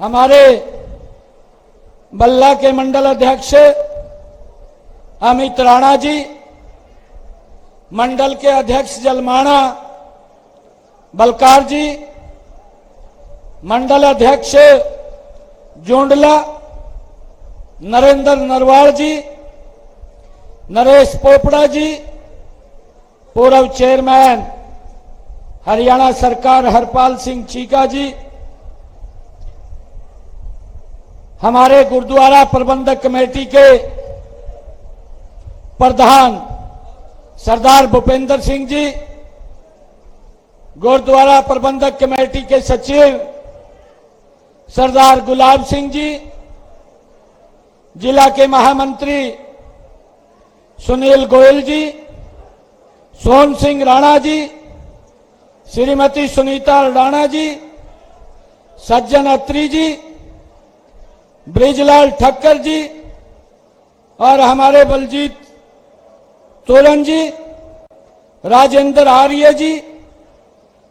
हमारे बल्ला के मंडल अध्यक्ष अमित राणा जी, मंडल के अध्यक्ष जलमाना बलकार जी, मंडल अध्यक्ष जोंडला नरेंद्र नरवाल जी, नरेश पोपड़ा जी, पूर्व चेयरमैन हरियाणा सरकार हरपाल सिंह चीका जी, हमारे गुरुद्वारा प्रबंधक कमेटी के प्रधान सरदार भूपेंद्र सिंह जी, गुरुद्वारा प्रबंधक कमेटी के सचिव सरदार गुलाब सिंह जी, जिला के महामंत्री सुनील गोयल जी, सोहन सिंह राणा जी, श्रीमती सुनीता राणा जी, सज्जन अत्री जी, ब्रिजलाल ठक्कर जी और हमारे बलजीत तोलन जी, राजेंद्र आर्य जी,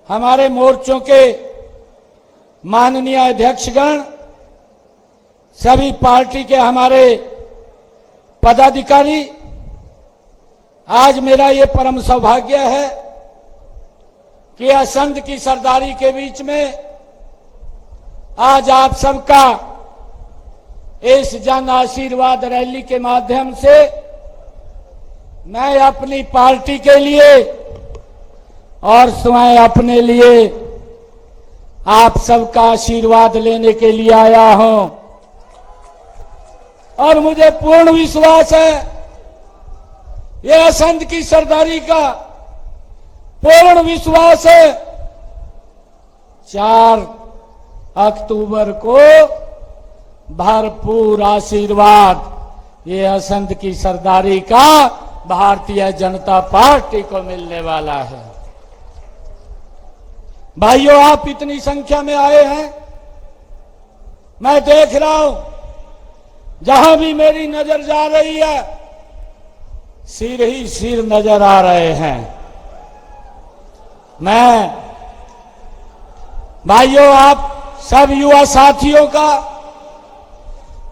हमारे मोर्चों के माननीय अध्यक्षगण, सभी पार्टी के हमारे पदाधिकारी, आज मेरा ये परम सौभाग्य है कि असंध की सरदारी के बीच में आज आप सबका इस जन आशीर्वाद रैली के माध्यम से मैं अपनी पार्टी के लिए और स्वयं अपने लिए आप सबका आशीर्वाद लेने के लिए आया हूं। और मुझे पूर्ण विश्वास है यह असंध की सरदारी का पूर्ण विश्वास है 4 अक्टूबर को भरपूर आशीर्वाद ये असंध की सरदारी का भारतीय जनता पार्टी को मिलने वाला है। भाइयों, आप इतनी संख्या में आए हैं, मैं देख रहा हूं जहां भी मेरी नजर जा रही है सिर ही सिर नजर आ रहे हैं। मैं भाइयों आप सब युवा साथियों का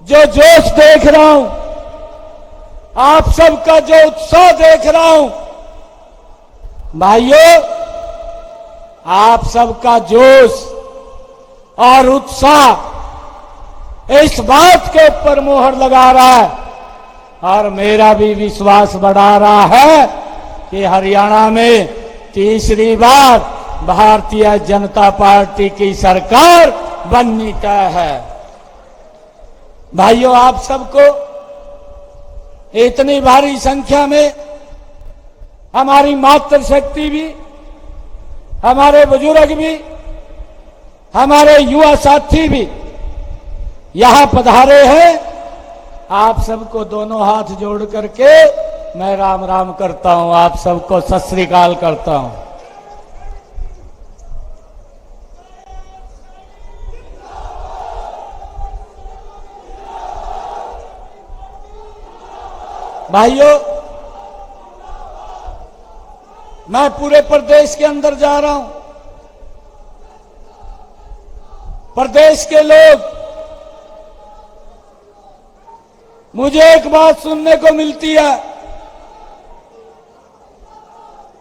जो जोश देख रहा हूं, आप सबका जो उत्साह देख रहा हूं, भाइयों आप सबका जोश और उत्साह इस बात के ऊपर मोहर लगा रहा है और मेरा भी विश्वास बढ़ा रहा है कि हरियाणा में तीसरी बार भारतीय जनता पार्टी की सरकार बननी तय है। भाइयों, आप सबको इतनी भारी संख्या में हमारी मातृशक्ति भी, हमारे बुजुर्ग भी, हमारे युवा साथी भी यहां पधारे हैं। आप सबको दोनों हाथ जोड़ करके मैं राम राम करता हूं, आप सबको सत श्री अकाल करता हूं। भाइयों, मैं पूरे प्रदेश के अंदर जा रहा हूं। प्रदेश के लोग, मुझे एक बात सुनने को मिलती है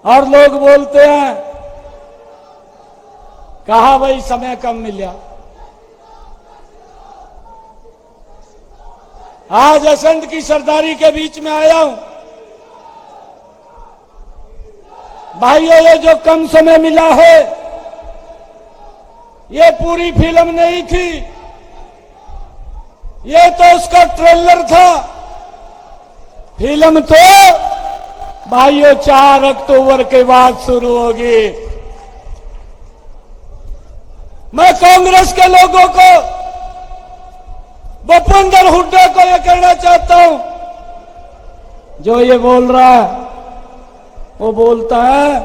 और लोग बोलते हैं कहा भाई समय कम मिला। आज असंध की सरदारी के बीच में आया हूं। भाइयों, ये जो कम समय मिला है ये पूरी फिल्म नहीं थी, ये तो उसका ट्रेलर था। फिल्म तो भाइयों 4 अक्टूबर के बाद शुरू होगी। मैं कांग्रेस के लोगों को, भूपेंद्र हुड्डा को यह कहना चाहता हूं, जो ये बोल रहा है वो बोलता है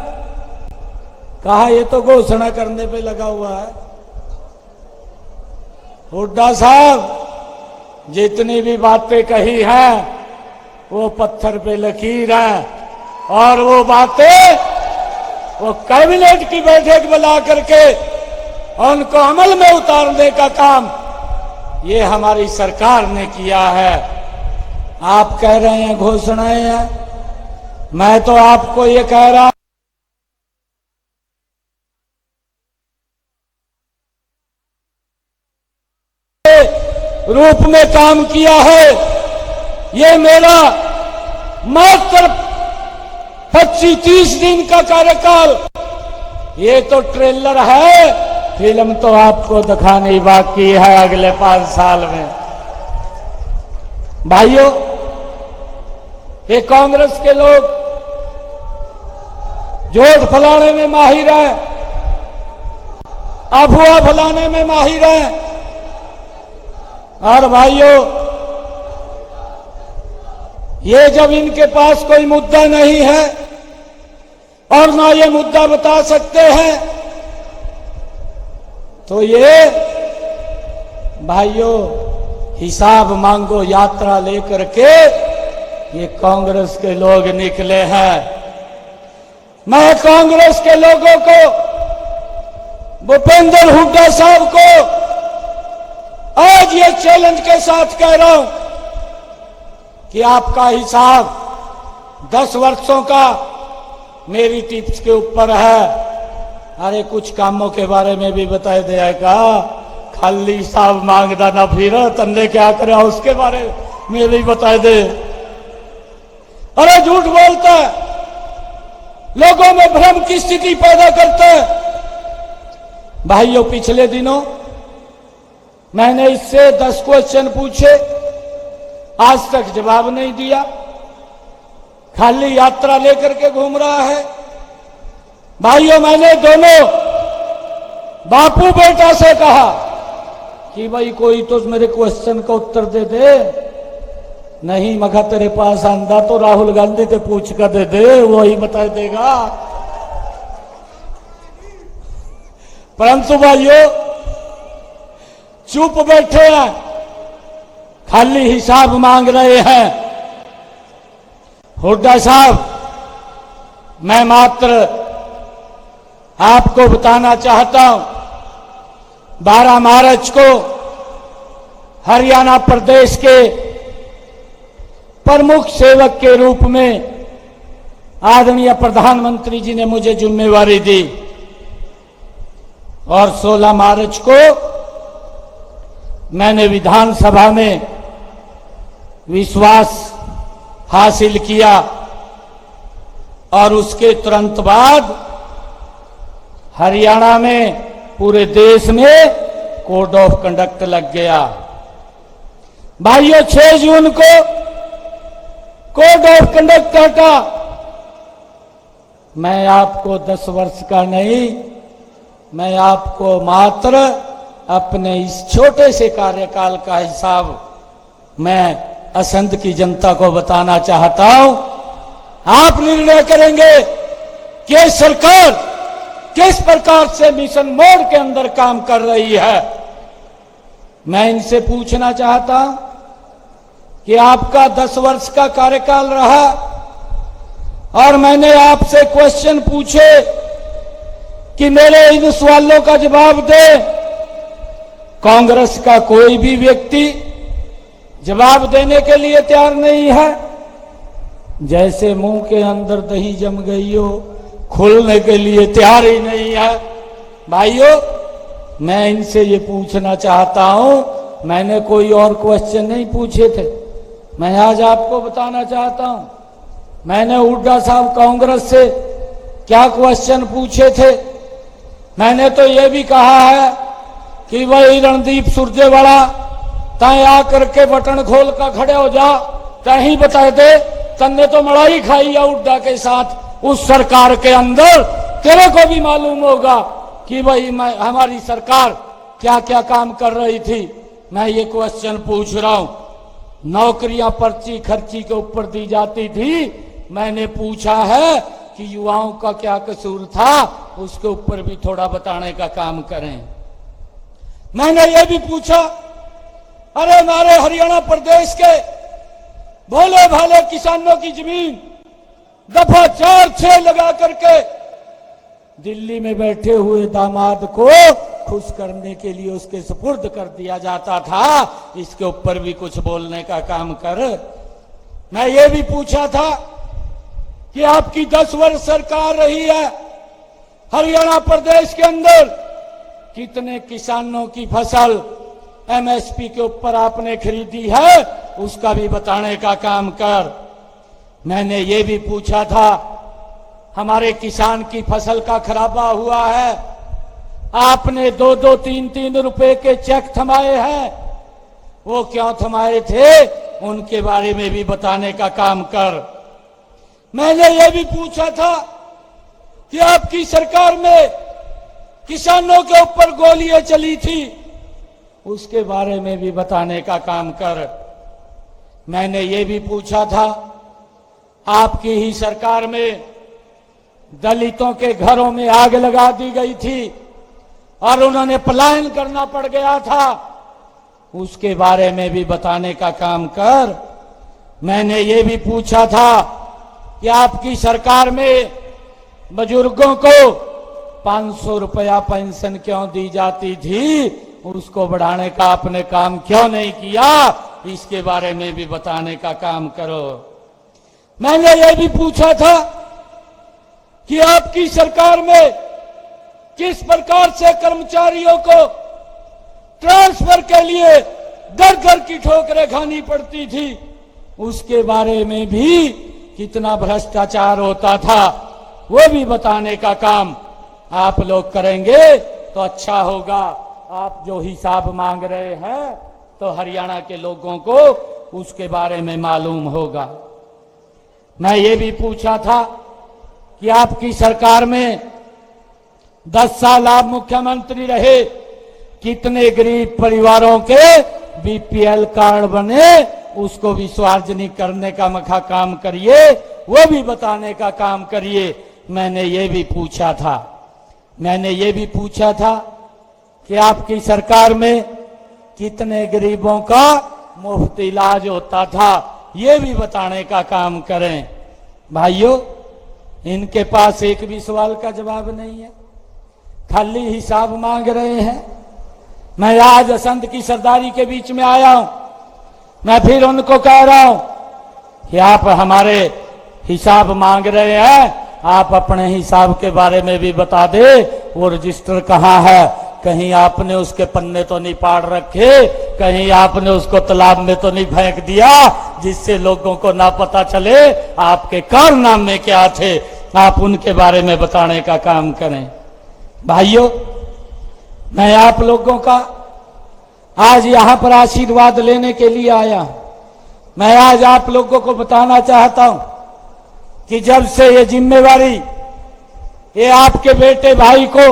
कहा ये तो घोषणा करने पे लगा हुआ है। हुड्डा साहब, जितनी भी बातें कही हैं वो पत्थर पे लकीर है और वो बातें वो कैबिनेट की बैठक बुला करके उनको अमल में उतारने का काम ये हमारी सरकार ने किया है। आप कह रहे हैं घोषणाएं हैं, मैं तो आपको ये कह रहा रूप में काम किया है। ये मेरा मात्र 25-30 दिन का कार्यकाल, ये तो ट्रेलर है, फिल्म तो आपको दिखानी बाकी है अगले 5 साल में। भाइयों, ये कांग्रेस के लोग जोड़ फैलाने में माहिर है, अफवाह फैलाने में माहिर है। और भाइयों, ये जब इनके पास कोई मुद्दा नहीं है और ना ये मुद्दा बता सकते हैं, तो ये भाइयों हिसाब मांगो यात्रा लेकर के ये कांग्रेस के लोग निकले हैं। मैं कांग्रेस के लोगों को, भूपेंद्र हुड्डा साहब को आज ये चैलेंज के साथ कह रहा हूं कि आपका हिसाब 10 वर्षों का मेरी टिप्स के ऊपर है। अरे कुछ कामों के बारे में भी बताए देगा, खाली हिसाब मांगदा ना फिर तन्ने क्या करे उसके बारे में भी बताए दे। अरे झूठ बोलता है, लोगों में भ्रम की स्थिति पैदा करता है। भाइयों, पिछले दिनों मैंने इससे 10 क्वेश्चन पूछे, आज तक जवाब नहीं दिया, खाली यात्रा लेकर के घूम रहा है। भाइयों, मैंने दोनों बापू बेटा से कहा कि भाई कोई तो मेरे क्वेश्चन का उत्तर दे दे। नहीं, मगर तेरे पास आंदा तो राहुल गांधी से पूछ कर दे दे, वही बता देगा। परंतु भाइयों चुप बैठे हैं, खाली हिसाब मांग रहे हैं। हुड्डा साहब, मैं मात्र आपको बताना चाहता हूं, 12 मार्च को हरियाणा प्रदेश के प्रमुख सेवक के रूप में आदरणीय प्रधानमंत्री जी ने मुझे जिम्मेवारी दी और 16 मार्च को मैंने विधानसभा में विश्वास हासिल किया और उसके तुरंत बाद हरियाणा में पूरे देश में कोड ऑफ कंडक्ट लग गया। भाइयों, 6 जून को कोड ऑफ कंडक्ट हटा। मैं आपको 10 वर्ष का नहीं, मैं आपको मात्र अपने इस छोटे से कार्यकाल का हिसाब मैं असंध की जनता को बताना चाहता हूं। आप निर्णय करेंगे कि सरकार किस प्रकार से मिशन मोड के अंदर काम कर रही है। मैं इनसे पूछना चाहता हूं कि आपका 10 वर्ष का कार्यकाल रहा और मैंने आपसे क्वेश्चन पूछे कि मेरे इन सवालों का जवाब दे। कांग्रेस का कोई भी व्यक्ति जवाब देने के लिए तैयार नहीं है। जैसे मुंह के अंदर दही जम गई हो, खुलने के लिए तैयार ही नहीं है। भाइयों, मैं इनसे ये पूछना चाहता हूं, मैंने कोई और क्वेश्चन नहीं पूछे थे, मैं आज आपको बताना चाहता हूं मैंने हुड्डा साहब कांग्रेस से क्या क्वेश्चन पूछे थे। मैंने तो ये भी कहा है कि वही रणदीप सुरजेवाला तय आकर के बटन खोल कर खड़े हो जा, तय ही बता दे, तन्ने तो मड़ाई खाई है हुड्डा के साथ उस सरकार के अंदर, तेरे को भी मालूम होगा कि भाई हमारी सरकार क्या क्या काम कर रही थी। मैं ये क्वेश्चन पूछ रहा हूं। नौकरियां पर्ची खर्ची के ऊपर दी जाती थी, मैंने पूछा है कि युवाओं का क्या कसूर था, उसके ऊपर भी थोड़ा बताने का काम करें। मैंने ये भी पूछा, अरे हमारे हरियाणा प्रदेश के भोले भाले किसानों की जमीन दफा 4-6 लगा करके दिल्ली में बैठे हुए दामाद को खुश करने के लिए उसके सुपुर्द कर दिया जाता था, इसके ऊपर भी कुछ बोलने का काम कर। मैं ये भी पूछा था कि आपकी 10 वर्ष सरकार रही है, हरियाणा प्रदेश के अंदर कितने किसानों की फसल एमएसपी के ऊपर आपने खरीदी है, उसका भी बताने का काम कर। मैंने ये भी पूछा था, हमारे किसान की फसल का खराबा हुआ है, आपने 2-2, 3-3 रुपए के चेक थमाए हैं, वो क्यों थमाए थे, उनके बारे में भी बताने का काम कर। मैंने ये भी पूछा था कि आपकी सरकार में किसानों के ऊपर गोलियां चली थी, उसके बारे में भी बताने का काम कर। मैंने ये भी पूछा था, आपकी ही सरकार में दलितों के घरों में आग लगा दी गई थी और उन्होंने पलायन करना पड़ गया था, उसके बारे में भी बताने का काम कर। मैंने ये भी पूछा था कि आपकी सरकार में बुजुर्गों को 500 रुपया पेंशन क्यों दी जाती थी, उसको बढ़ाने का आपने काम क्यों नहीं किया, इसके बारे में भी बताने का काम करो। मैंने ये भी पूछा था कि आपकी सरकार में किस प्रकार से कर्मचारियों को ट्रांसफर के लिए दर दर की ठोकरें खानी पड़ती थी, उसके बारे में भी कितना भ्रष्टाचार होता था, वो भी बताने का काम आप लोग करेंगे तो अच्छा होगा। आप जो हिसाब मांग रहे हैं तो हरियाणा के लोगों को उसके बारे में मालूम होगा। मैं ये भी पूछा था कि आपकी सरकार में 10 साल आप मुख्यमंत्री रहे, कितने गरीब परिवारों के बीपीएल कार्ड बने, उसको भी सार्वजनिक करने का मखा काम करिए, वो भी बताने का काम करिए। मैंने ये भी पूछा था। मैंने ये भी पूछा था कि आपकी सरकार में कितने गरीबों का मुफ्त इलाज होता था, ये भी बताने का काम करें। भाइयों, इनके पास एक भी सवाल का जवाब नहीं है, खाली हिसाब मांग रहे हैं। मैं आज असंध की सरदारी के बीच में आया हूं, मैं फिर उनको कह रहा हूं कि आप हमारे हिसाब मांग रहे हैं, आप अपने हिसाब के बारे में भी बता दे। वो रजिस्टर कहाँ है, कहीं आपने उसके पन्ने तो नहीं पाड़ रखे, कहीं आपने उसको तालाब में तो नहीं फेंक दिया, जिससे लोगों को ना पता चले आपके कारनामे क्या थे, आप उनके बारे में बताने का काम करें। भाइयों, मैं आप लोगों का आज यहां पर आशीर्वाद लेने के लिए आया हूं। मैं आज आप लोगों को बताना चाहता हूं कि जब से ये जिम्मेवारी ये आपके बेटे भाई को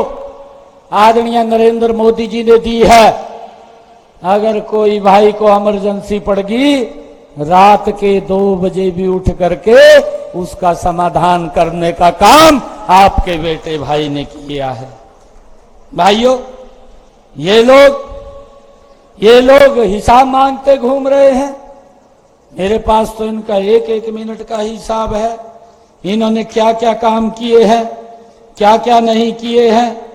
आदरणीय नरेंद्र मोदी जी ने दी है, अगर कोई भाई को इमरजेंसी पड़गी, रात के 2 बजे भी उठ करके उसका समाधान करने का काम आपके बेटे भाई ने किया है। भाइयों, ये लोग हिसाब मांगते घूम रहे हैं, मेरे पास तो इनका 1-1 मिनट का हिसाब है, इन्होंने क्या क्या काम किए हैं, क्या क्या नहीं किए हैं।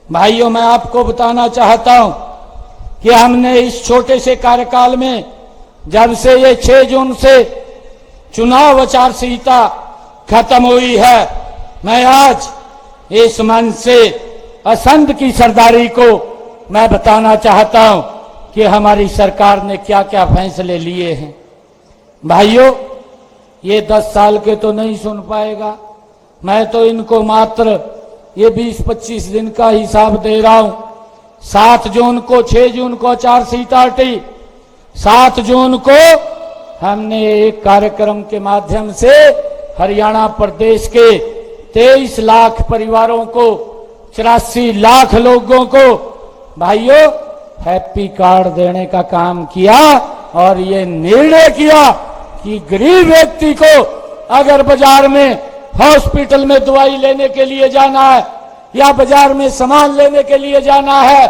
भाइयों, मैं आपको बताना चाहता हूं कि हमने इस छोटे से कार्यकाल में, जब से ये 6 जून से चुनाव आचार संहिता खत्म हुई है, मैं आज इस मंच से असंध की सरदारी को मैं बताना चाहता हूं कि हमारी सरकार ने क्या क्या फैसले लिए हैं। भाइयों, ये 10 साल के तो नहीं सुन पाएगा, मैं तो इनको मात्र ये 20-25 दिन का हिसाब दे रहा हूं। 7 जून को 6 जून को आचार संहिता हटी, 7 जून को हमने एक कार्यक्रम के माध्यम से हरियाणा प्रदेश के 23 लाख परिवारों को, 84 लाख लोगों को भाइयों हैप्पी कार्ड देने का काम किया और ये निर्णय किया कि गरीब व्यक्ति को अगर बाजार में, हॉस्पिटल में दवाई लेने के लिए जाना है, या बाजार में सामान लेने के लिए जाना है,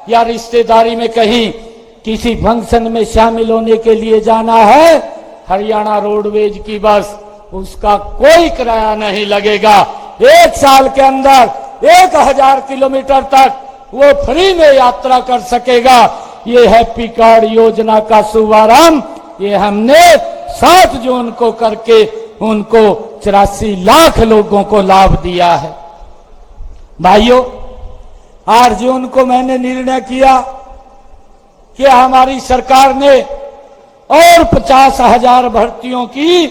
या रिश्तेदारी में कहीं किसी फंक्शन में शामिल होने के लिए जाना है, हरियाणा रोडवेज की बस, उसका कोई किराया नहीं लगेगा। 1 साल के अंदर 1000 किलोमीटर तक वो फ्री में यात्रा कर सकेगा। ये हैप्पी कार्ड योजना का शुभारंभ ये हमने 7 जून को करके उनको 84 लाख लोगों को लाभ दिया है। भाइयों, 8 जून को मैंने निर्णय किया कि हमारी सरकार ने और 50,000 भर्तियों की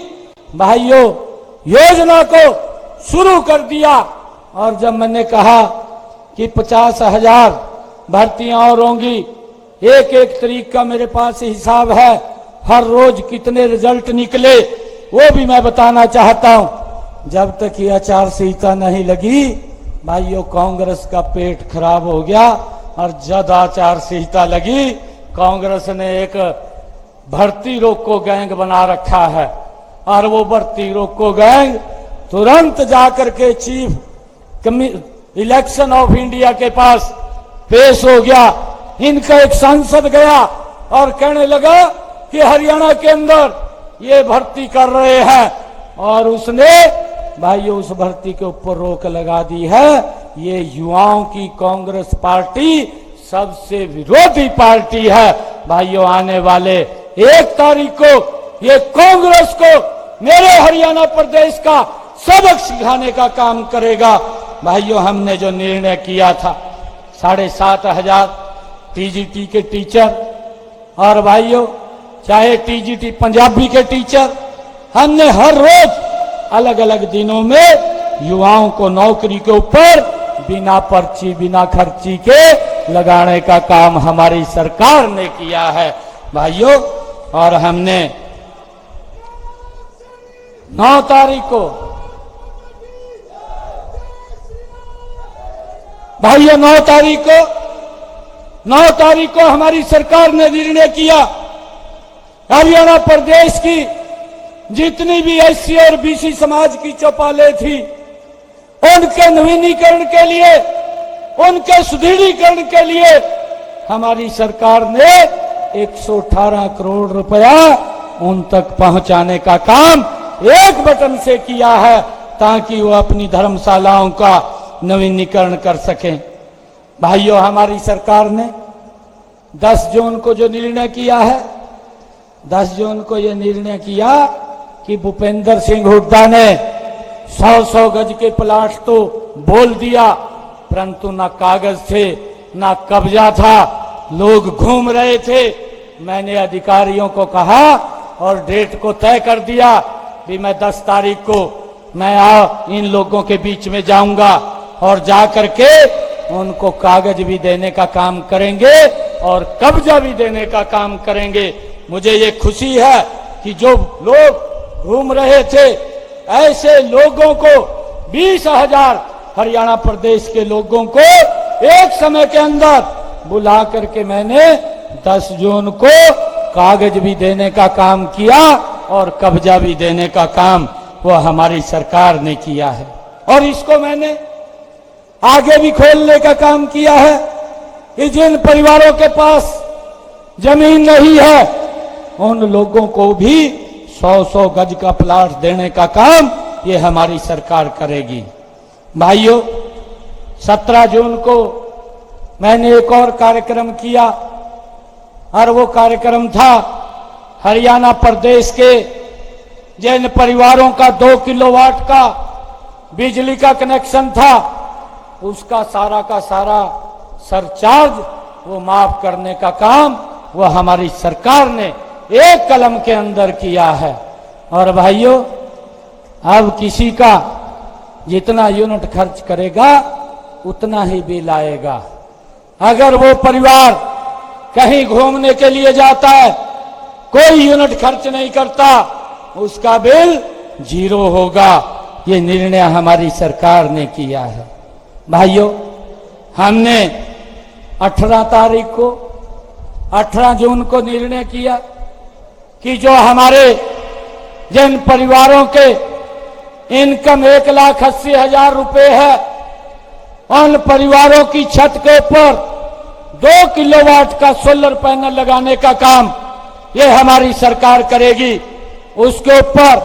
भाइयों योजना को शुरू कर दिया। और जब मैंने कहा कि 50,000 भर्तियां और होंगी, एक एक तारीख का मेरे पास हिसाब है, हर रोज कितने रिजल्ट निकले वो भी मैं बताना चाहता हूं। जब तक ये आचार संहिता नहीं लगी भाइयों, कांग्रेस का पेट खराब हो गया। और जब आचार संहिता लगी, कांग्रेस ने एक भर्ती रोको गैंग बना रखा है। और वो भर्ती रोको गैंग तुरंत जाकर के चीफ इलेक्शन ऑफ इंडिया के पास पेश हो गया। इनका एक सांसद गया और कहने लगा कि हरियाणा के अंदर ये भर्ती कर रहे हैं, और उसने भाइयों उस भर्ती के ऊपर रोक लगा दी है। ये युवाओं की कांग्रेस पार्टी सबसे विरोधी पार्टी है। भाइयों, आने वाले 1 तारीख को ये कांग्रेस को मेरे हरियाणा प्रदेश का सबक सिखाने का काम करेगा। भाइयों, हमने जो निर्णय किया था 7,500 टीजीटी के टीचर, और भाइयों चाहे टीजीटी पंजाबी के टीचर, हमने हर रोज अलग अलग दिनों में युवाओं को नौकरी के ऊपर बिना पर्ची बिना खर्ची के लगाने का काम हमारी सरकार ने किया है। भाइयों, और हमने 9 तारीख को भाइयों 9 तारीख को हमारी सरकार ने निर्णय किया हरियाणा प्रदेश की जितनी भी एससी और बीसी समाज की चौपालें थी उनके नवीनीकरण के लिए, उनके सुदृढ़ीकरण के लिए हमारी सरकार ने 118 करोड़ रुपया उन तक पहुंचाने का काम एक बटन से किया है, ताकि वो अपनी धर्मशालाओं का नवीनीकरण कर सकें। भाइयों, हमारी सरकार ने 10 जून को जो निर्णय किया है, 10 जून को ये निर्णय किया कि भूपेंद्र सिंह हुड्डा ने 100-100 गज के प्लाट तो बोल दिया, परंतु ना कागज थे ना कब्जा था, लोग घूम रहे थे। मैंने अधिकारियों को कहा और डेट को तय कर दिया कि मैं 10 तारीख को मैं इन लोगों के बीच में जाऊंगा और जाकर के उनको कागज भी देने का काम करेंगे और कब्जा भी देने का काम करेंगे। मुझे ये खुशी है कि जो लोग घूम रहे थे ऐसे लोगों को 20,000 हरियाणा प्रदेश के लोगों को एक समय के अंदर बुला करके मैंने 10 जून को कागज भी देने का काम किया और कब्जा भी देने का काम वो हमारी सरकार ने किया है। और इसको मैंने आगे भी खोलने का काम किया है कि जिन परिवारों के पास जमीन नहीं है उन लोगों को भी 100-100 गज का प्लाट देने का काम ये हमारी सरकार करेगी। भाइयों, 17 जून को मैंने एक और कार्यक्रम किया और वो कार्यक्रम था हरियाणा प्रदेश के जिन परिवारों का 2 किलोवाट का बिजली का कनेक्शन था उसका सारा का सारा सरचार्ज वो माफ करने का काम वो हमारी सरकार ने एक कलम के अंदर किया है। और भाइयों, अब किसी का जितना यूनिट खर्च करेगा उतना ही बिल आएगा। अगर वो परिवार कहीं घूमने के लिए जाता है, कोई यूनिट खर्च नहीं करता, उसका बिल 0 होगा। ये निर्णय हमारी सरकार ने किया है। भाइयों, हमने 18 जून को निर्णय किया कि जो हमारे जिन परिवारों के इनकम 1,80,000 रुपए है उन परिवारों की छत के ऊपर 2 किलोवाट का सोलर पैनल लगाने का काम ये हमारी सरकार करेगी। उसके ऊपर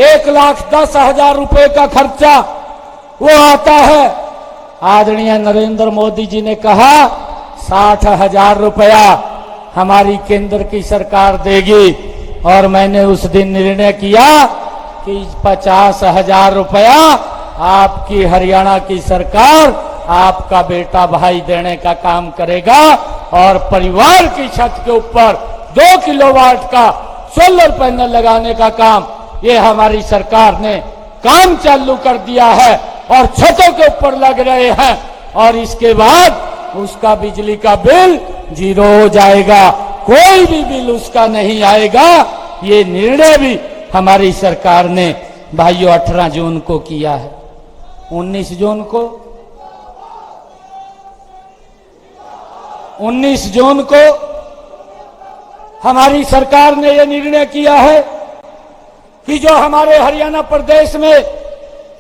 1,10,000 रुपए का खर्चा वो आता है। आदरणीय नरेंद्र मोदी जी ने कहा 60,000 रुपया हमारी केंद्र की सरकार देगी, और मैंने उस दिन निर्णय किया कि 50,000 रुपया आपकी हरियाणा की सरकार आपका बेटा भाई देने का काम करेगा, और परिवार की छत के ऊपर 2 किलोवाट का सोलर पैनल लगाने का काम ये हमारी सरकार ने काम चालू कर दिया है और छतों के ऊपर लग रहे हैं, और इसके बाद उसका बिजली का बिल 0 हो जाएगा, कोई भी बिल उसका नहीं आएगा। ये निर्णय भी हमारी सरकार ने भाइयों 18 जून को किया है। 19 जून को हमारी सरकार ने यह निर्णय किया है कि जो हमारे हरियाणा प्रदेश में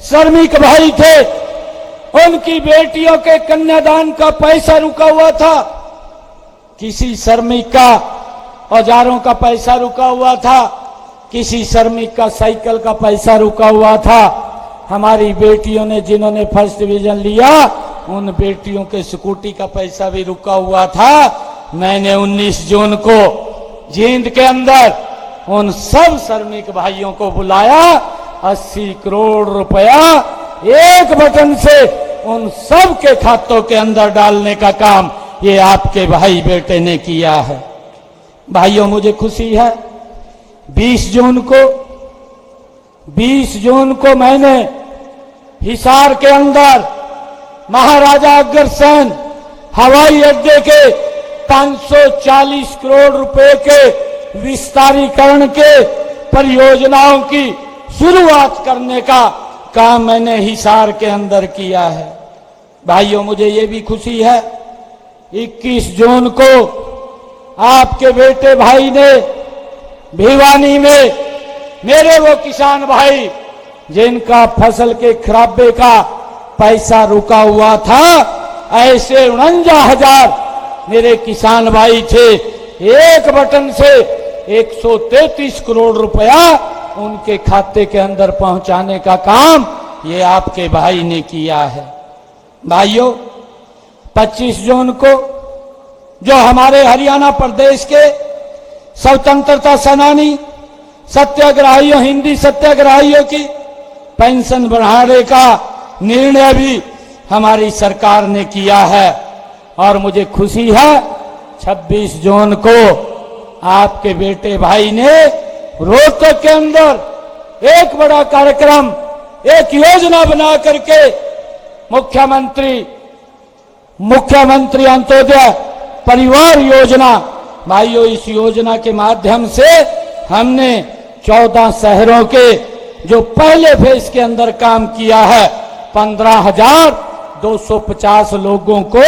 श्रमिक भाई थे, उनकी बेटियों के कन्यादान का पैसा रुका हुआ था, किसी श्रमिक का औजारों का पैसा रुका हुआ था, किसी श्रमिक का साइकिल का पैसा रुका हुआ था। हमारी बेटियों ने जिन्होंने फर्स्ट डिवीजन लिया, उन बेटियों के स्कूटी का पैसा भी रुका हुआ था। मैंने 19 जून को जींद के अंदर उन सब श्रमिक भाइयों को बुलाया, 80 करोड़ रुपया एक बटन से उन सब के खातों के अंदर डालने का काम ये आपके भाई बेटे ने किया है। भाइयों, मुझे खुशी है 20 जून को मैंने हिसार के अंदर महाराजा अग्रसेन हवाई अड्डे के 540 करोड़ रुपए के विस्तारीकरण के परियोजनाओं की शुरुआत करने का काम मैंने हिसार के अंदर किया है। भाइयों, मुझे ये भी खुशी है 21 जून को आपके बेटे भाई ने भिवानी में मेरे वो किसान भाई जिनका फसल के खराबे का पैसा रुका हुआ था, ऐसे 49,000 मेरे किसान भाई थे, एक बटन से 133 करोड़ रुपया उनके खाते के अंदर पहुंचाने का काम ये आपके भाई ने किया है। भाइयों, 25 जून को जो हमारे हरियाणा प्रदेश के स्वतंत्रता सेनानी सत्याग्रहियों, हिंदी सत्याग्रहियों की पेंशन बढ़ाने का निर्णय भी हमारी सरकार ने किया है, और मुझे खुशी है 26 जून को आपके बेटे भाई ने रोहतक के अंदर एक बड़ा कार्यक्रम, एक योजना बना करके मुख्यमंत्री अंत्योदय परिवार योजना, भाइयों इस योजना के माध्यम से हमने 14 शहरों के जो पहले फेज के अंदर काम किया है, 15,250 लोगों को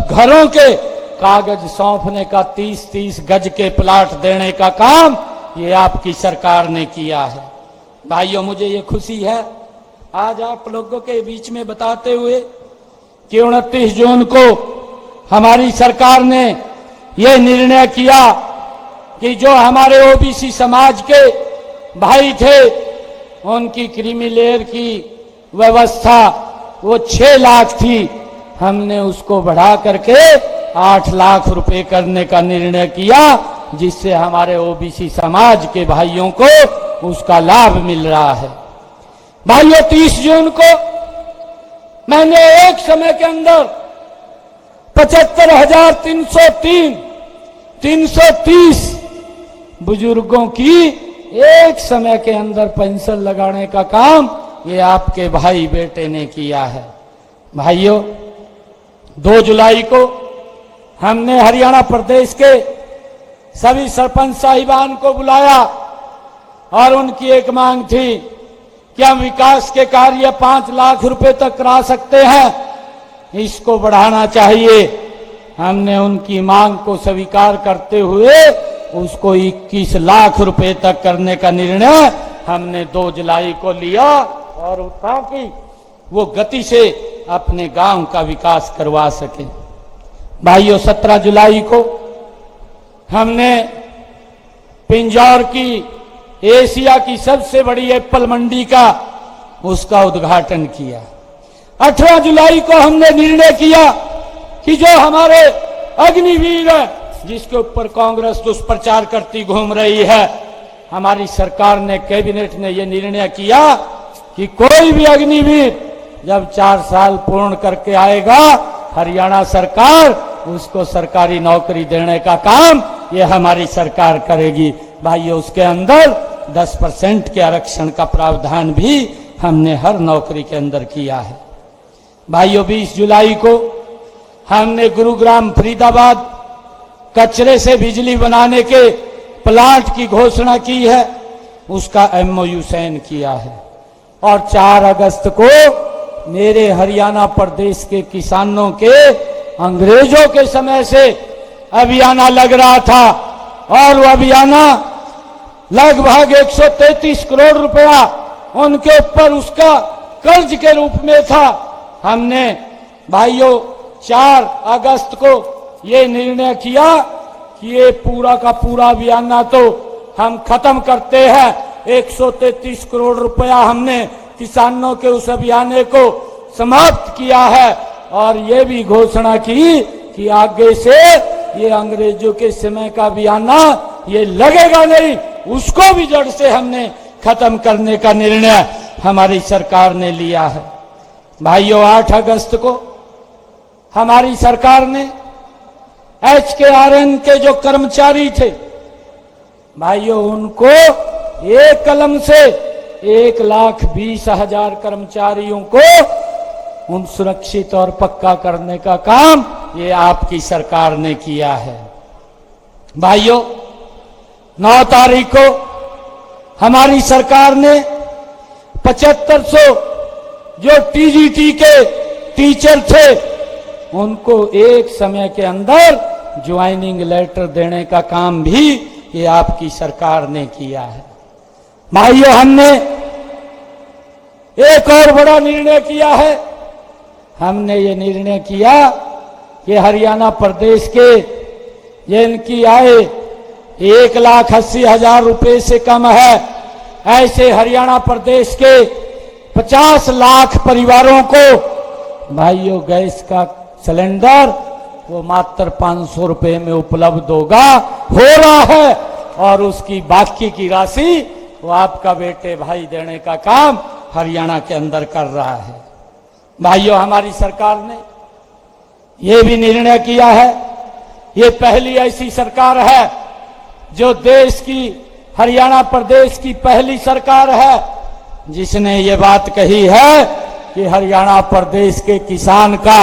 घरों के कागज सौंपने का 30-30 गज के प्लाट देने का काम ये आपकी सरकार ने किया है। भाइयों, मुझे ये खुशी है आज आप लोगों के बीच में बताते हुए कि 29 जून को हमारी सरकार ने यह निर्णय किया कि जो हमारे ओबीसी समाज के भाई थे, उनकी क्रीमी लेयर की व्यवस्था वो 6 लाख थी, हमने उसको बढ़ा करके 8 लाख रुपए करने का निर्णय किया, जिससे हमारे ओबीसी समाज के भाइयों को उसका लाभ मिल रहा है। भाइयों, 30 जून को मैंने एक समय के अंदर 75,330 बुजुर्गों की एक समय के अंदर पेंशन लगाने का काम ये आपके भाई बेटे ने किया है। भाइयों, 2 जुलाई को हमने हरियाणा प्रदेश के सभी सरपंच साहिबान को बुलाया और उनकी एक मांग थी कि हम विकास के कार्य 5 लाख रुपए तक करा सकते हैं, इसको बढ़ाना चाहिए। हमने उनकी मांग को स्वीकार करते हुए उसको 21 लाख रुपए तक करने का निर्णय हमने 2 जुलाई को लिया, और ताकि वो गति से अपने गांव का विकास करवा सके। भाइयों, 17 जुलाई को हमने पिंजौर की एशिया की सबसे बड़ी एप्पल मंडी का उसका उद्घाटन किया। 18 जुलाई को हमने निर्णय किया कि जो हमारे अग्निवीर है, जिसके ऊपर कांग्रेस दुष्प्रचार करती घूम रही है, हमारी सरकार ने, कैबिनेट ने यह निर्णय किया कि कोई भी अग्निवीर जब 4 साल पूर्ण करके आएगा, हरियाणा सरकार उसको सरकारी नौकरी देने का काम ये हमारी सरकार करेगी। भाइयों, उसके अंदर 10% के आरक्षण का प्रावधान भी हमने हर नौकरी के अंदर किया है। भाइयों, 20 जुलाई को हमने गुरुग्राम फरीदाबाद कचरे से बिजली बनाने के प्लांट की घोषणा की है, उसका MOU साइन किया है। और 4 अगस्त को मेरे हरियाणा प्रदेश के किसानों के अंग्रेजों के समय से अभियाना लग रहा था, और वो अभियाना लगभग 133 करोड़ रुपया उनके ऊपर उसका कर्ज के रूप में था। हमने भाइयों 4 अगस्त को ये निर्णय किया कि ये पूरा का पूरा अभियाना तो हम खत्म करते हैं। 133 करोड़ रुपया हमने किसानों के उस अभियान को समाप्त किया है, और ये भी घोषणा की कि आगे से ये अंग्रेजों के समय का अभियाना ये लगेगा नहीं, उसको भी जड़ से हमने खत्म करने का निर्णय हमारी सरकार ने लिया है। भाइयों, 8 अगस्त को हमारी सरकार ने HKRN के जो कर्मचारी थे, भाइयों, उनको एक कलम से 1,20,000 कर्मचारियों को उन सुरक्षित और पक्का करने का काम ये आपकी सरकार ने किया है। भाइयों, 9 तारीख को हमारी सरकार ने 7500 जो TGT के टीचर थे, उनको एक समय के अंदर ज्वाइनिंग लेटर देने का काम भी ये आपकी सरकार ने किया है। भाइयों, हमने एक और बड़ा निर्णय किया है। हमने ये निर्णय किया कि हरियाणा प्रदेश के जिनकी आय 1,80,000 रुपए से कम है, ऐसे हरियाणा प्रदेश के 50 लाख परिवारों को भाइयों गैस का सिलेंडर वो मात्र 500 रुपए में उपलब्ध हो रहा है, और उसकी बाकी की राशि वो आपका बेटे भाई देने का काम हरियाणा के अंदर कर रहा है। भाइयों, हमारी सरकार ने ये भी निर्णय किया है, ये पहली ऐसी सरकार है जो देश की, हरियाणा प्रदेश की पहली सरकार है जिसने ये बात कही है कि हरियाणा प्रदेश के किसान का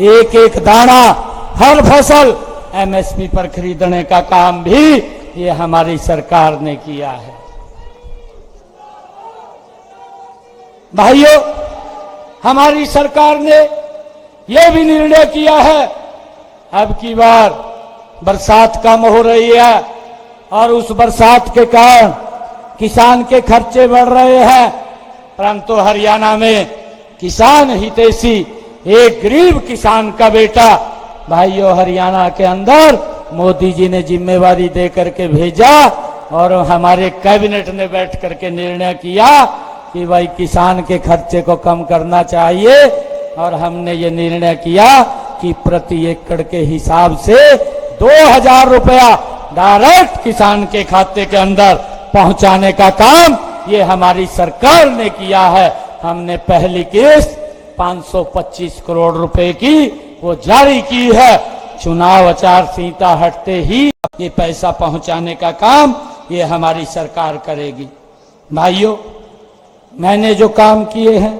एक एक दाना, हर फसल MSP पर खरीदने का काम भी ये हमारी सरकार ने किया है। भाइयों, हमारी सरकार ने यह भी निर्णय किया है, अब की बार बरसात कम हो रही है और उस बरसात के कारण किसान के खर्चे बढ़ रहे हैं, परंतु हरियाणा में किसान हितैषी एक गरीब किसान का बेटा भाइयों हरियाणा के अंदर मोदी जी ने जिम्मेवारी दे करके भेजा, और हमारे कैबिनेट ने बैठ करके निर्णय किया कि भाई किसान के खर्चे को कम करना चाहिए, और हमने ये निर्णय किया कि प्रति एकड़ के हिसाब से 2,000 रुपया डायरेक्ट किसान के खाते के अंदर पहुंचाने का काम ये हमारी सरकार ने किया है। हमने पहली किस्त 525 करोड़ रुपए की वो जारी की है। चुनाव आचार संहिता हटते ही ये पैसा पहुंचाने का काम ये हमारी सरकार करेगी। भाइयों, मैंने जो काम किए हैं,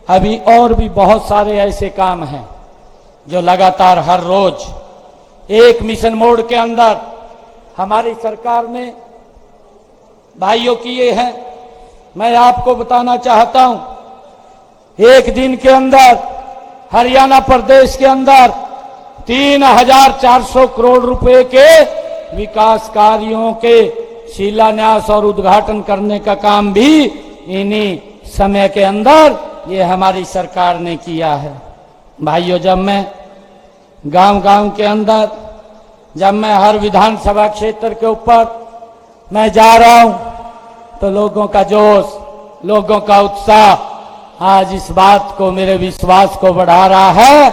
अभी और भी बहुत सारे ऐसे काम हैं जो लगातार हर रोज एक मिशन मोड के अंदर हमारी सरकार ने भाइयों किए हैं। मैं आपको बताना चाहता हूं, एक दिन के अंदर हरियाणा प्रदेश के अंदर 3,400 करोड़ रुपए के विकास कार्यों के शिलान्यास और उद्घाटन करने का काम भी इन्हीं समय के अंदर ये हमारी सरकार ने किया है। भाइयों, जब मैं गांव-गांव के अंदर, जब मैं हर विधानसभा क्षेत्र के ऊपर मैं जा रहा हूं, तो लोगों का जोश, लोगों का उत्साह आज इस बात को, मेरे विश्वास को बढ़ा रहा है।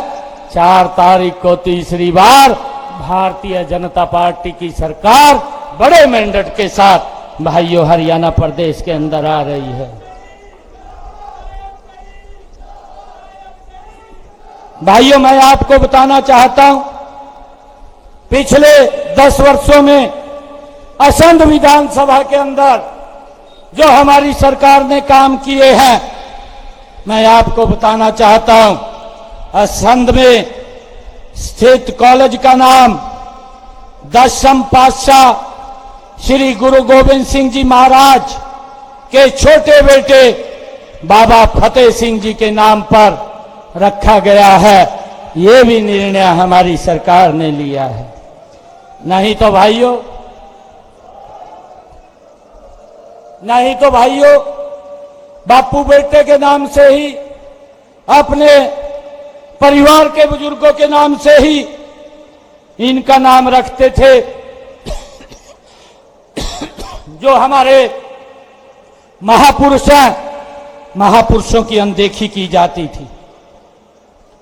4 तारीख को तीसरी बार भारतीय जनता पार्टी की सरकार बड़े मैंडेट के साथ भाइयों हरियाणा प्रदेश के अंदर आ रही है। भाइयों, मैं आपको बताना चाहता हूं, पिछले 10 वर्षों में असंध विधानसभा के अंदर जो हमारी सरकार ने काम किए हैं, मैं आपको बताना चाहता हूं। असंध में स्थित कॉलेज का नाम 10वीं पातशाह श्री गुरु गोविंद सिंह जी महाराज के छोटे बेटे बाबा फतेह सिंह जी के नाम पर रखा गया है। ये भी निर्णय हमारी सरकार ने लिया है। नहीं तो भाइयों, बापू बेटे के नाम से ही, अपने परिवार के बुजुर्गों के नाम से ही इनका नाम रखते थे। जो हमारे महापुरुष हैं, महापुरुषों की अनदेखी की जाती थी।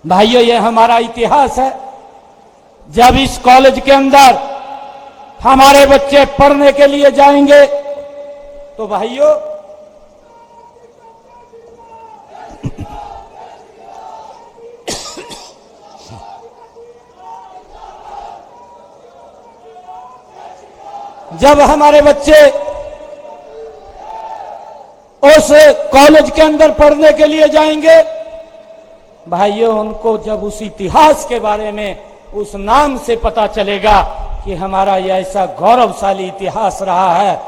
भाइयों, ये हमारा इतिहास है। जब इस कॉलेज के अंदर हमारे बच्चे पढ़ने के लिए जाएंगे तो भाइयों, जब हमारे बच्चे उस कॉलेज के अंदर पढ़ने के लिए जाएंगे, भाइयों, उनको जब उस इतिहास के बारे में, उस नाम से पता चलेगा कि हमारा ये ऐसा गौरवशाली इतिहास रहा है,